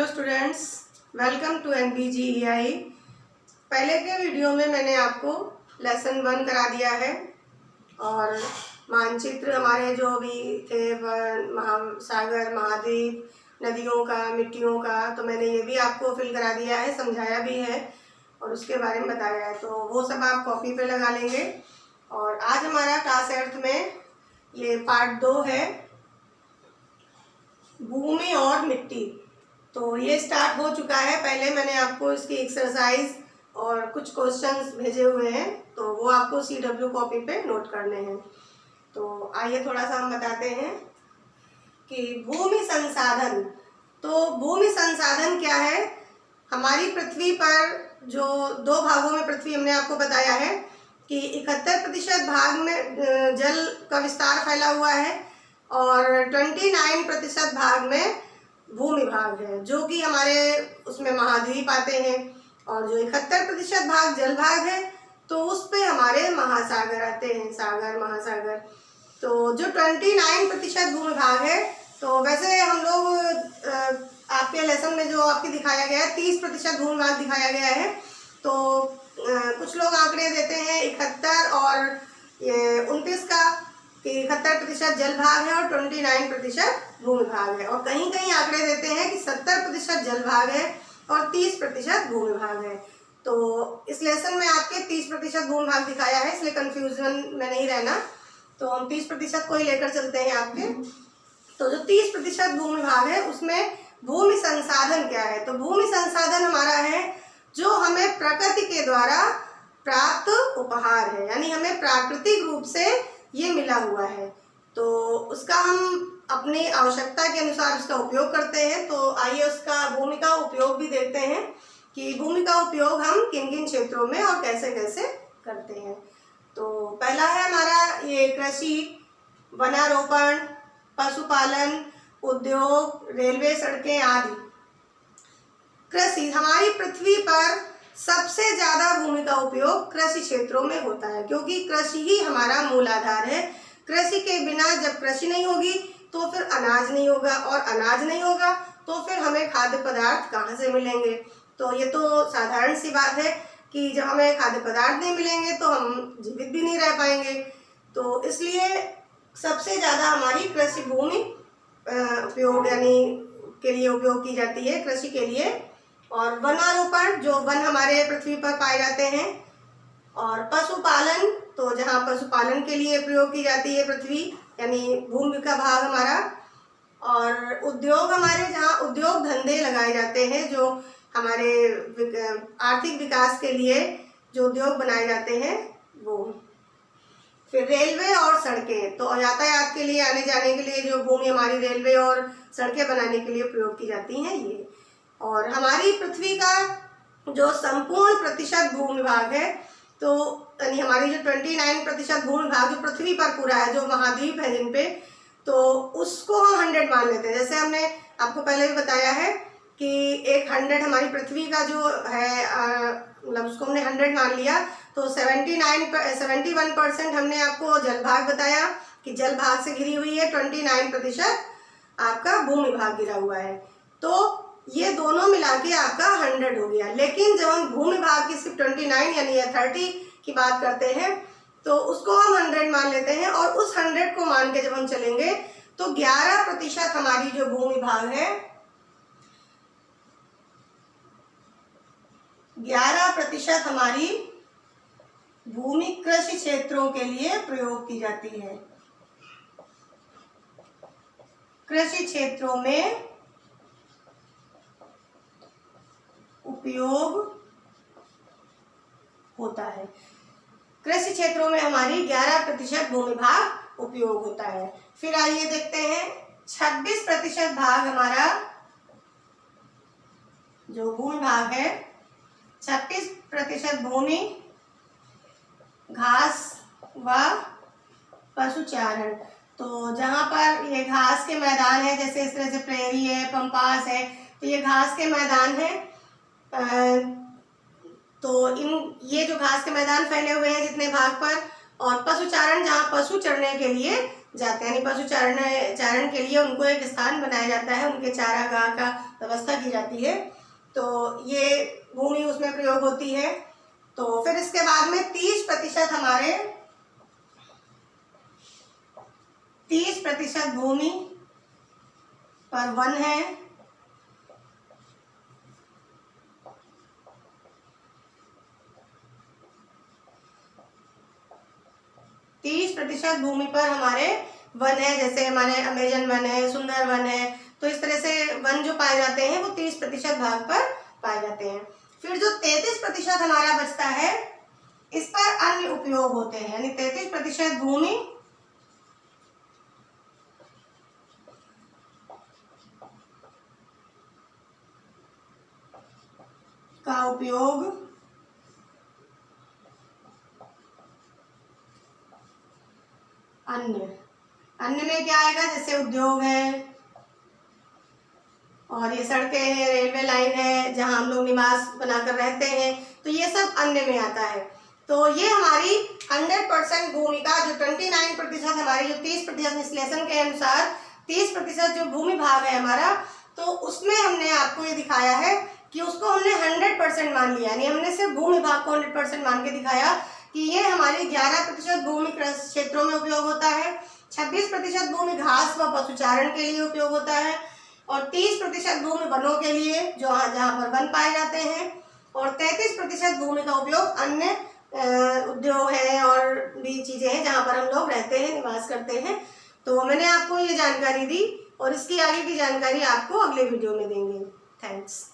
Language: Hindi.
Students, welcome to NBGEI। पहले के वीडियो में मैंने आपको लेसन 1 करा दिया है और मानचित्र हमारे जो भी थे महासागर, महाद्वीप, नदियों का, मिट्टियों का, तो मैंने ये भी आपको फिल करा दिया है, समझाया भी है और उसके बारे में बताया है। तो वो सब आप कॉपी पे लगा लेंगे। और आज हमारा क्लास 8 में ये पार्ट 2 है, भूमि और मिट्टी। तो ये स्टार्ट हो चुका है। पहले मैंने आपको इसकी एक्सरसाइज और कुछ क्वेश्चंस भेजे हुए हैं, तो वो आपको CW कॉपी पे नोट करने हैं। तो आइए थोड़ा सा हम बताते हैं कि भूमि संसाधन। तो भूमि संसाधन क्या है? हमारी पृथ्वी पर जो 2 भागों में पृथ्वी हमने आपको बताया है कि 71% भाग में जल का विस्तार फैला हुआ है और 29% भाग में भूमि भाग है, जो कि हमारे उसमें महाद्वीप आते हैं। और जो 71% भाग जल भाग है, तो उस पे हमारे महासागर आते हैं, सागर, महासागर। तो जो 29% भूमि भाग है, तो वैसे हम लोग आपके लेसन में जो आपके दिखाया गया है 30% भूमि भाग दिखाया गया है। तो कुछ लोग आंकड़े देते हैं 71 और 29 का, कि 71% जल भाग है और 29% भूमि भाग है। और कहीं कहीं आंकड़े देते हैं कि 70% जल भाग है और 30% भूमि भाग है। तो इस लेसन में आपके 30% भूमि भाग दिखाया है, इसलिए कंफ्यूजन में नहीं रहना। तो हम 30% को ही लेकर चलते हैं आपके। तो जो 30% भूमि भाग है, उसमें भूमि संसाधन क्या है? तो भूमि संसाधन हमारा है जो हमें प्रकृति के द्वारा प्राप्त उपहार है, यानी हमें प्राकृतिक रूप से ये मिला हुआ है। तो उसका हम अपनी आवश्यकता के अनुसार उसका उपयोग करते हैं। तो आइए उसका भूमि का उपयोग भी देखते हैं कि भूमि का उपयोग हम किन किन क्षेत्रों में और कैसे कैसे करते हैं। तो पहला है हमारा ये कृषि, वनारोपण, पशुपालन, उद्योग, रेलवे, सड़कें आदि। कृषि, हमारी पृथ्वी पर सबसे ज्यादा भूमि का उपयोग कृषि क्षेत्रों में होता है, क्योंकि कृषि ही हमारा मूल आधार है। कृषि के बिना जब कृषि नहीं होगी तो फिर अनाज नहीं होगा, और अनाज नहीं होगा तो फिर हमें खाद्य पदार्थ कहाँ से मिलेंगे? तो ये तो साधारण सी बात है कि जब हमें खाद्य पदार्थ नहीं मिलेंगे तो हम जीवित भी नहीं रह पाएंगे। तो इसलिए सबसे ज़्यादा हमारी कृषि भूमि उपयोग यानी के लिए उपयोग की जाती है, कृषि के लिए। और वनारोपण, जो वन हमारे पृथ्वी पर पाए जाते हैं। और पशुपालन, तो जहाँ पशुपालन के लिए प्रयोग की जाती है पृथ्वी, यानी भूमि का भाग हमारा। और उद्योग, हमारे जहाँ उद्योग धंधे लगाए जाते हैं, जो हमारे आर्थिक विकास के लिए जो उद्योग बनाए जाते हैं वो। फिर रेलवे और सड़कें, तो यातायात के लिए, आने जाने के लिए जो भूमि हमारी रेलवे और सड़कें बनाने के लिए प्रयोग की जाती हैं ये। और हमारी पृथ्वी का जो संपूर्ण प्रतिशत भूमि भाग है, तो यानी हमारी जो 29% भूमि भाग जो पृथ्वी पर पूरा है, जो महाद्वीप है जिन पे, तो उसको हम 100 मान लेते हैं। जैसे हमने आपको पहले भी बताया है कि एक 100 हमारी पृथ्वी का जो है, मतलब उसको हमने 100 मान लिया। तो 71% हमने आपको जल भाग बताया कि जल भाग से घिरी हुई है, 29% आपका भूमि भाग घिरा हुआ है। तो ये दोनों मिला के आपका 100 हो गया। लेकिन जब हम भूमि भाग की सिर्फ 29 यानी 30 की बात करते हैं, तो उसको हम 100 मान लेते हैं। और उस 100 को मान के जब हम चलेंगे तो 11% हमारी जो भूमि भाग है, 11% हमारी भूमि कृषि क्षेत्रों के लिए प्रयोग की जाती है। कृषि क्षेत्रों में उपयोग होता है। कृषि क्षेत्रों में हमारी 11% भूमि भाग उपयोग होता है। फिर आइए देखते हैं 26% भाग हमारा जो भूमि भाग है, 26% भूमि घास व पशुचारण। तो जहाँ पर ये घास के मैदान है, जैसे इस तरह से प्रेरी है, पंपास है, तो ये घास के मैदान है। तो ये जो घास के मैदान फैले हुए हैं जितने भाग पर, और पशुचारण, जहाँ पशु चरने के लिए जाते हैं, यानी पशु चारण के लिए उनको एक स्थान बनाया जाता है, उनके चारागाह का व्यवस्था की जाती है। तो ये भूमि उसमें प्रयोग होती है। तो फिर इसके बाद में 30% हमारे 30% भूमि पर वन है। 30% भूमि पर हमारे वन है, जैसे हमारे अमेजन वन है, सुंदर वन है। तो इस तरह से वन जो पाए जाते हैं वो 30% भाग पर पाए जाते हैं। फिर जो 33% हमारा बचता है, इस पर अन्य उपयोग होते हैं, यानी 33% भूमि का उपयोग अन्य में क्या आएगा, जैसे उद्योग है और ये सड़कें हैं, रेलवे लाइन है, जहां हम लोग निवास बनाकर रहते हैं, तो ये सब अन्य में आता है। तो ये हमारी 100% भूमि का जो 29% हमारी जो 30% विश्लेषण के अनुसार 30% जो भूमि भाग है हमारा, तो उसमें हमने आपको ये दिखाया है कि उसको हमने 100% मान लिया, यानी हमने सिर्फ भूमि भाग को 100% मान के दिखाया कि ये हमारी 11% भूमि कृषि क्षेत्रों में उपयोग होता है, 26% भूमि घास व पशुचारण के लिए उपयोग होता है, और 30% भूमि वनों के लिए जो जहाँ पर वन पाए जाते हैं, और 33% भूमि का उपयोग अन्य उद्योग है और भी चीजें हैं जहाँ पर हम लोग रहते हैं, निवास करते हैं। तो मैंने आपको ये जानकारी दी और इसकी आगे की जानकारी आपको अगले वीडियो में देंगे। थैंक्स।